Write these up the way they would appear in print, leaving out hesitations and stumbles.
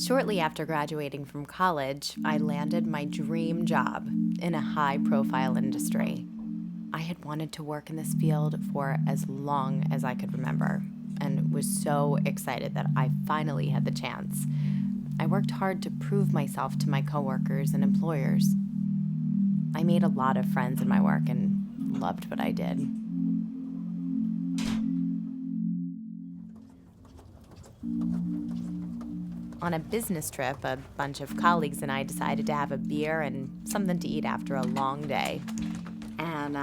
Shortly after graduating from college, I landed my dream job in a high-profile industry. I had wanted to work in this field for as long as I could remember, and was so excited that I finally had the chance. I worked hard to prove myself to my coworkers and employers. I made a lot of friends in my work and loved what I did. On a business trip, a bunch of colleagues and I decided to have a beer and something to eat after a long day. And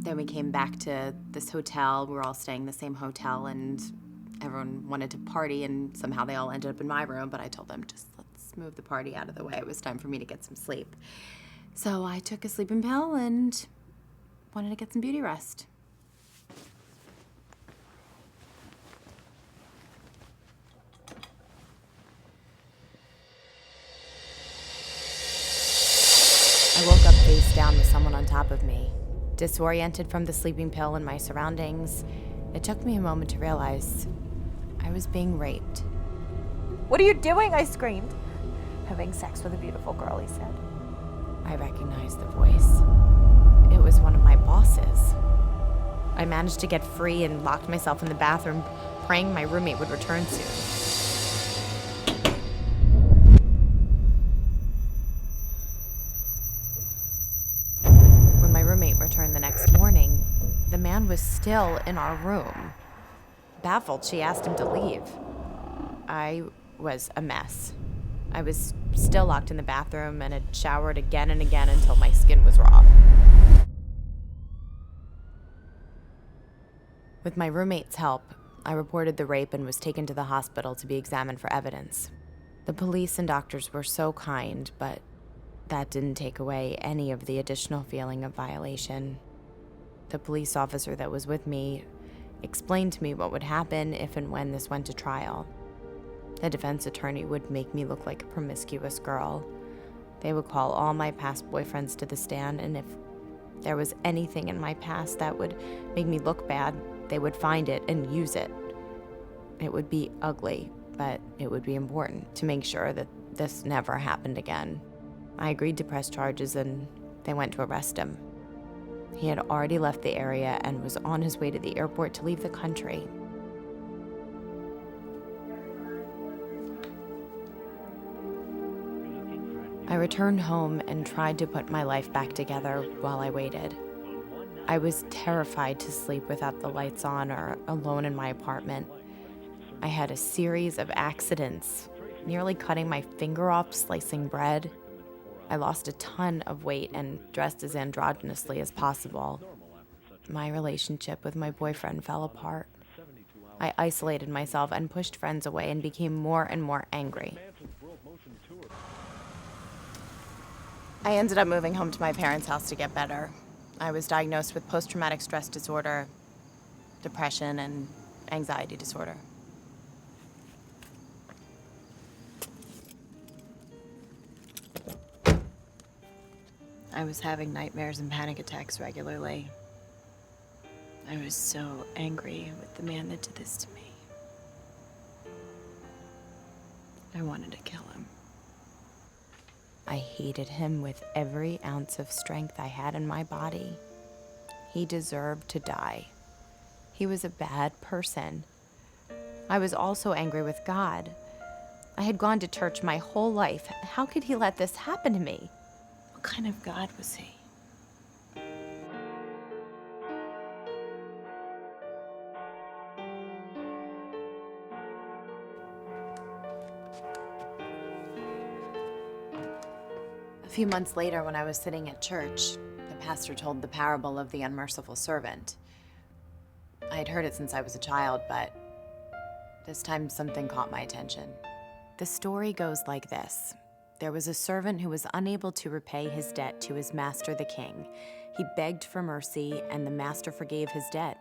then we came back to this hotel. We were all staying in the same hotel, and everyone wanted to party, and somehow they all ended up in my room, but I told them, just let's move the party out of the way. It was time for me to get some sleep. So I took a sleeping pill and wanted to get some beauty rest. I woke up face down with someone on top of me. Disoriented from the sleeping pill and my surroundings, it took me a moment to realize I was being raped. "What are you doing?" I screamed. "Having sex with a beautiful girl," he said. I recognized the voice. It was one of my bosses. I managed to get free and locked myself in the bathroom, praying my roommate would return soon. When my roommate returned the next morning, the man was still in our room. Baffled, she asked him to leave. I was a mess. I was still locked in the bathroom and had showered again and again until my skin was raw. With my roommate's help, I reported the rape and was taken to the hospital to be examined for evidence. The police and doctors were so kind, but that didn't take away any of the additional feeling of violation. The police officer that was with me explained to me what would happen if and when this went to trial. The defense attorney would make me look like a promiscuous girl. They would call all my past boyfriends to the stand, and if there was anything in my past that would make me look bad, they would find it and use it. It would be ugly, but it would be important to make sure that this never happened again. I agreed to press charges, and they went to arrest him. He had already left the area and was on his way to the airport to leave the country. I returned home and tried to put my life back together while I waited. I was terrified to sleep without the lights on or alone in my apartment. I had a series of accidents, nearly cutting my finger off slicing bread. I lost a ton of weight and dressed as androgynously as possible. My relationship with my boyfriend fell apart. I isolated myself and pushed friends away and became more and more angry. I ended up moving home to my parents' house to get better. I was diagnosed with post-traumatic stress disorder, depression, and anxiety disorder. I was having nightmares and panic attacks regularly. I was so angry with the man that did this to me. I wanted to kill him. I hated him with every ounce of strength I had in my body. He deserved to die. He was a bad person. I was also angry with God. I had gone to church my whole life. How could he let this happen to me? What kind of God was he? A few months later, when I was sitting at church, the pastor told the parable of the Unmerciful Servant. I had heard it since I was a child, but this time something caught my attention. The story goes like this. There was a servant who was unable to repay his debt to his master, the king. He begged for mercy, and the master forgave his debt.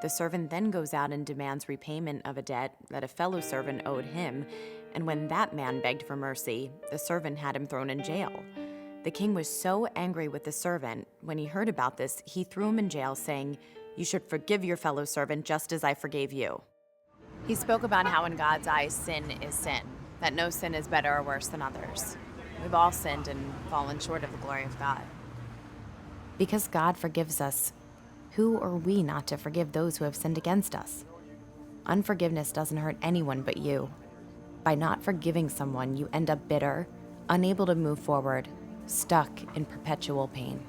The servant then goes out and demands repayment of a debt that a fellow servant owed him, and when that man begged for mercy, the servant had him thrown in jail. The king was so angry with the servant. When he heard about this, he threw him in jail, saying, "You should forgive your fellow servant just as I forgave you." He spoke about how in God's eyes sin is sin, that no sin is better or worse than others. We've all sinned and fallen short of the glory of God. Because God forgives us, who are we not to forgive those who have sinned against us? Unforgiveness doesn't hurt anyone but you. By not forgiving someone, you end up bitter, unable to move forward, stuck in perpetual pain.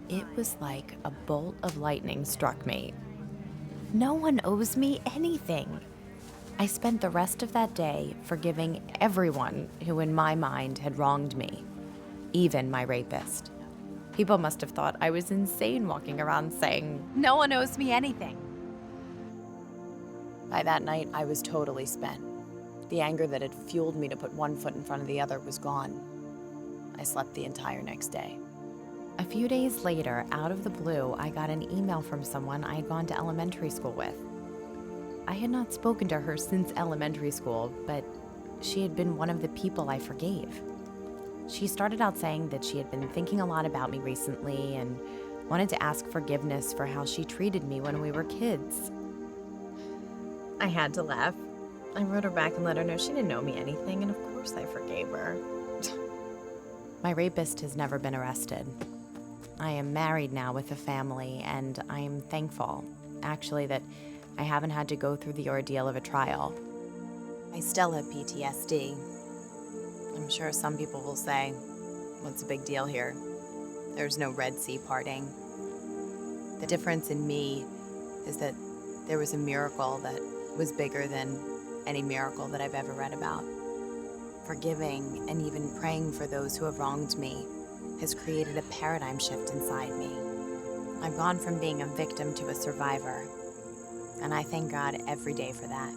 It was like a bolt of lightning struck me. No one owes me anything. I spent the rest of that day forgiving everyone who in my mind had wronged me, even my rapist. People must have thought I was insane walking around saying, "No one owes me anything." By that night, I was totally spent. The anger that had fueled me to put one foot in front of the other was gone. I slept the entire next day. A few days later, out of the blue, I got an email from someone I had gone to elementary school with. I had not spoken to her since elementary school, but she had been one of the people I forgave. She started out saying that she had been thinking a lot about me recently and wanted to ask forgiveness for how she treated me when we were kids. I had to laugh. I wrote her back and let her know she didn't owe me anything, and of course I forgave her. My rapist has never been arrested. I am married now with a family, and I am thankful, actually, that I haven't had to go through the ordeal of a trial. I still have PTSD. I'm sure some people will say, what's the big deal here? There's no Red Sea parting. The difference in me is that there was a miracle that was bigger than any miracle that I've ever read about. Forgiving and even praying for those who have wronged me has created a paradigm shift inside me. I've gone from being a victim to a survivor, and I thank God every day for that.